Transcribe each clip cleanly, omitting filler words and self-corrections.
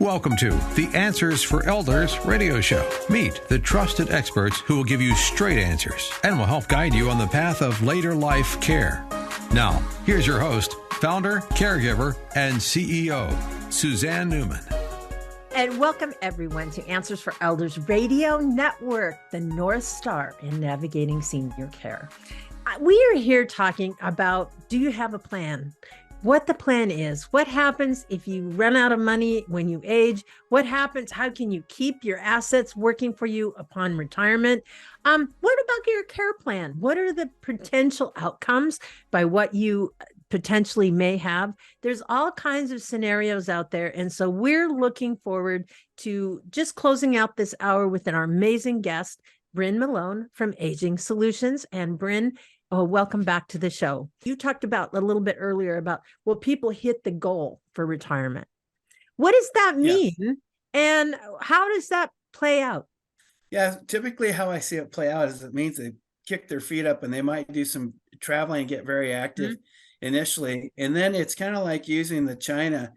Welcome to the Answers for Elders radio show. Meet the trusted experts who will give you straight answers and will help guide you on the path of later life care. Now, here's your host, founder, caregiver, and CEO, Suzanne Newman. And welcome everyone to Answers for Elders Radio Network, the North Star in navigating senior care. We are here talking about, do you have a plan? What the plan is, what happens if you run out of money when you age, what happens, how can you keep your assets working for you upon retirement? What about your care plan? What are the potential outcomes by what you potentially may have? There's all kinds of scenarios out there. And so we're looking forward to just closing out this hour with our amazing guest, Brynne Malone from Aging Solutions. And Brynne, welcome back to the show. You talked about a little bit earlier about, will people hit the goal for retirement? What does that mean? Yeah. And how does that play out? Yeah, typically how I see it play out is it means they kick their feet up and they might do some traveling and get very active initially. And then it's kind of like using the china,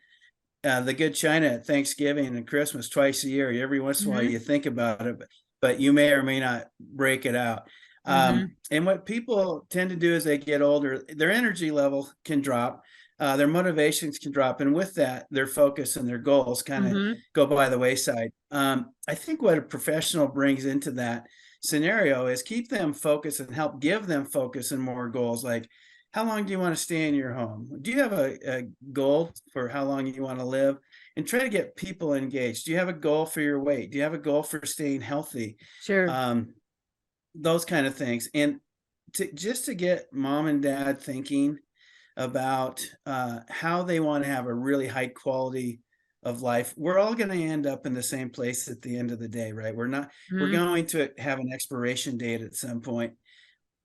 the good china at Thanksgiving and Christmas twice a year. Every once in a while you think about it, but you may or may not break it out. And what people tend to do as they get older, their energy level can drop, their motivations can drop. And with that, their focus and their goals kind of go by the wayside. I think what a professional brings into that scenario is keep them focused and help give them focus and more goals. Like, how long do you want to stay in your home? Do you have a goal for how long you want to live? And try to get people engaged. Do you have a goal for your weight? Do you have a goal for staying healthy? Sure. Those kind of things. And just to get mom and dad thinking about how they want to have a really high quality of life. We're all going to end up in the same place at the end of the day, right? We're going to have an expiration date at some point.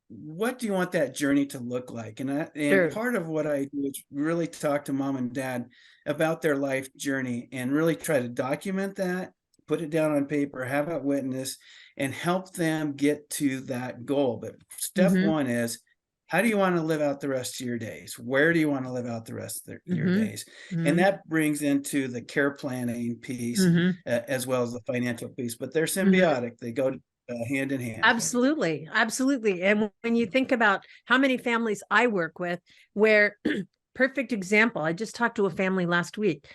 What do you want that journey to look like? And Sure. Part of what I do is really talk to mom and dad about their life journey and really try to document that, put it down on paper, have it witnessed, and help them get to that goal. But step one is, how do you want to live out the rest of your days? Where do you want to live out the rest of your days? And that brings into the care planning piece as well as the financial piece. But they're symbiotic. They go hand in hand. Absolutely. Absolutely. And when you think about how many families I work with, where perfect example, I just talked to a family last week.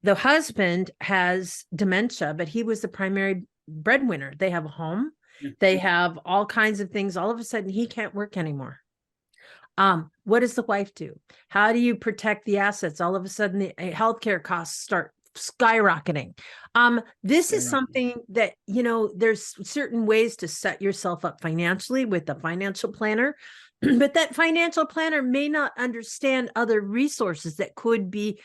The husband has dementia, but he was the primary breadwinner. They have a home. They have all kinds of things. All of a sudden, he can't work anymore. What does the wife do? How do you protect the assets? All of a sudden, the healthcare costs start skyrocketing. This is something that, there's certain ways to set yourself up financially with a financial planner. But that financial planner may not understand other resources that could be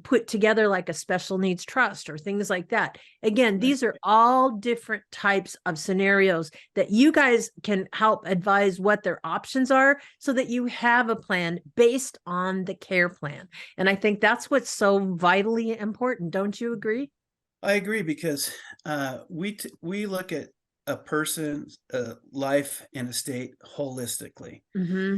put together, like a special needs trust or things like that. Again, these are all different types of scenarios that you guys can help advise what their options are so that you have a plan based on the care plan. And I think that's what's so vitally important. Don't you agree? I agree, because we look at a person's life and estate holistically,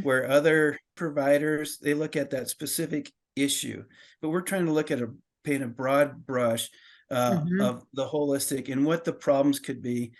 where other providers, they look at that specific issue, but we're trying to paint a broad brush of the holistic and what the problems could be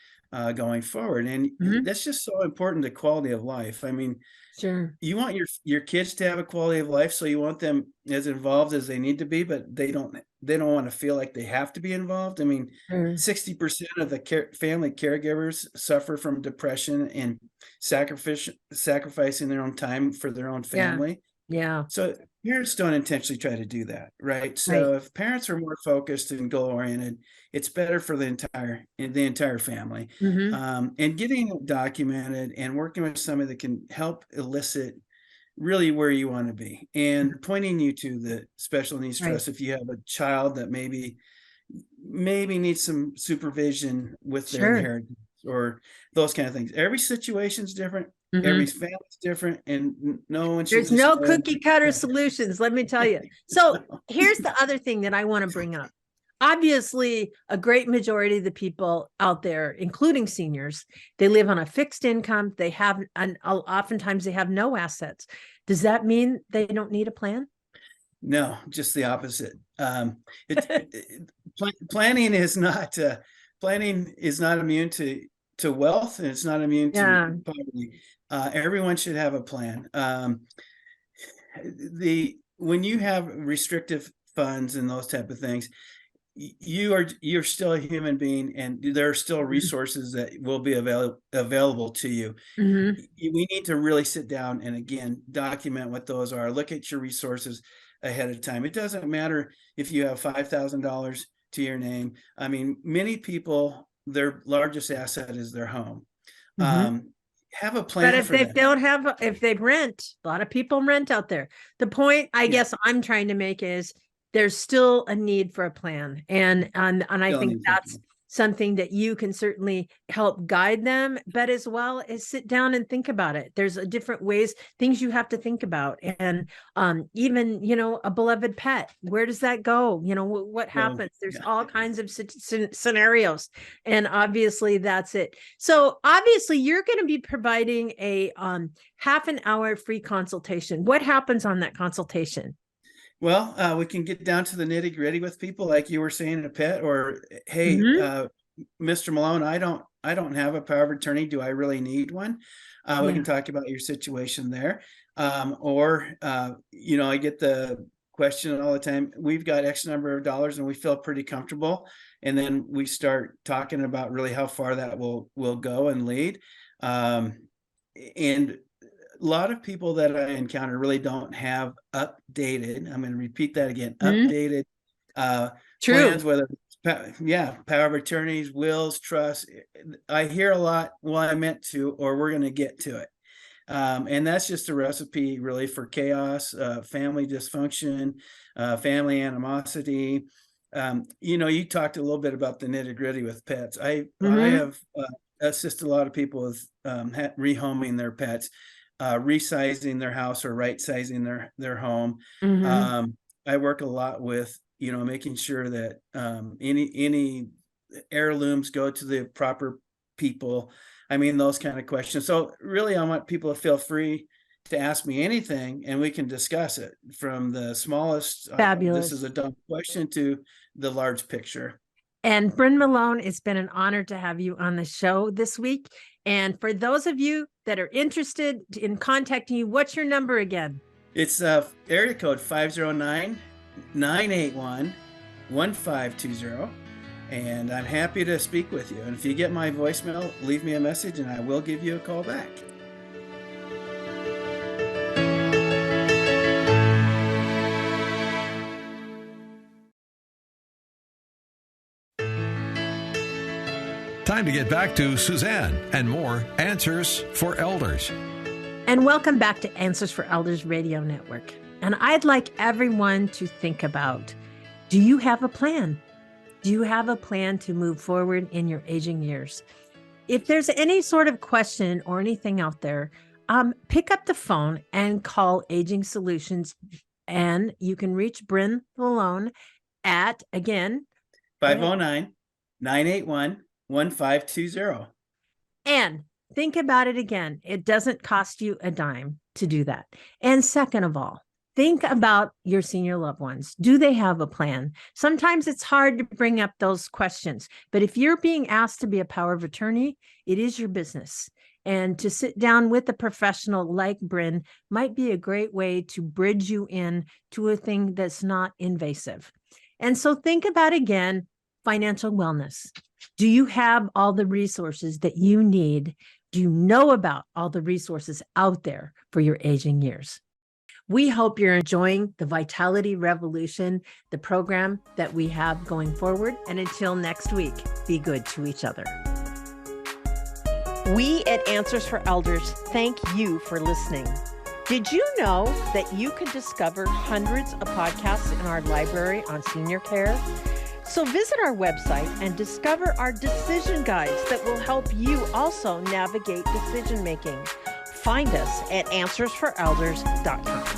going forward. And that's just so important to quality of life. I mean, sure, you want your kids to have a quality of life, so you want them as involved as they need to be, but they don't want to feel like they have to be involved. I mean, 60% of the family caregivers suffer from depression and sacrificing their own time for their own family. Yeah. So parents don't intentionally try to do that, right? So if parents are more focused and goal oriented, it's better for the entire family. And getting it documented and working with somebody that can help elicit really where you want to be, and pointing you to the special needs trust if you have a child that maybe needs some supervision with their inheritance or those kind of things. Every situation's different. Every family's different, and there's no cookie cutter solutions, let me tell you. So here's the other thing that I want to bring up. Obviously, a great majority of the people out there, including seniors, they live on a fixed income. They have, and oftentimes they have no assets. Does that mean they don't need a plan? No, just the opposite. Planning is not immune to wealth, and it's not immune to poverty. Everyone should have a plan. When you have restrictive funds and those type of things, you're still a human being, and there are still resources that will be available to you. Mm-hmm. We need to really sit down and, again, document what those are. Look at your resources ahead of time. It doesn't matter if you have $5,000 to your name. I mean, many people, their largest asset is their home. Mm-hmm. Have a plan. But if they don't have, if they rent, a lot of people rent out there. The point I guess I'm trying to make is there's still a need for a plan. And I think that's something that you can certainly help guide them, but as well as sit down and think about it. There's a different ways, things you have to think about. And even, a beloved pet, where does that go? What happens? There's all kinds of scenarios. And obviously that's it. So obviously you're going to be providing a half an hour free consultation. What happens on that consultation? Well, we can get down to the nitty gritty with people, like you were saying, a pet, or, hey, Mr. Malone, I don't have a power of attorney. Do I really need one? We can talk about your situation there. Or I get the question all the time, we've got X number of dollars and we feel pretty comfortable. And then we start talking about really how far that will go and lead. And a lot of people that I encounter really don't have updated, I'm going to repeat that again, updated plans, whether power of attorneys, wills, trusts. I hear a lot, well, I meant to, or we're going to get to it. And that's just a recipe really for chaos, family dysfunction, family animosity. You talked a little bit about the nitty gritty with pets. I have assisted a lot of people with rehoming their pets, resizing their house or right sizing their home. I work a lot with, making sure that any heirlooms go to the proper people. I mean, those kind of questions. So really, I want people to feel free to ask me anything, and we can discuss it from the smallest, fabulous, this is a dumb question, to the large picture. And Brynne Malone, it's been an honor to have you on the show this week. And for those of you that are interested in contacting you, what's your number again? It's area code 509-981-1520. And I'm happy to speak with you. And if you get my voicemail, leave me a message and I will give you a call back. Time to get back to Suzanne and more Answers for Elders. And welcome back to Answers for Elders Radio Network. And I'd like everyone to think about, do you have a plan? Do you have a plan to move forward in your aging years? If there's any sort of question or anything out there, pick up the phone and call Aging Solutions. And you can reach Brynne Malone at, again, 509-981-1520. And think about it again. It doesn't cost you a dime to do that. And second of all, think about your senior loved ones. Do they have a plan? Sometimes it's hard to bring up those questions, but if you're being asked to be a power of attorney, it is your business. And to sit down with a professional like Brynne might be a great way to bridge you in to a thing that's not invasive. And so think about, again, financial wellness. Do you have all the resources that you need? Do you know about all the resources out there for your aging years? We hope you're enjoying the Vitality Revolution, the program that we have going forward. And until next week, be good to each other. We at Answers for Elders thank you for listening. Did you know that you can discover hundreds of podcasts in our library on senior care? So visit our website and discover our decision guides that will help you also navigate decision making. Find us at answersforelders.com.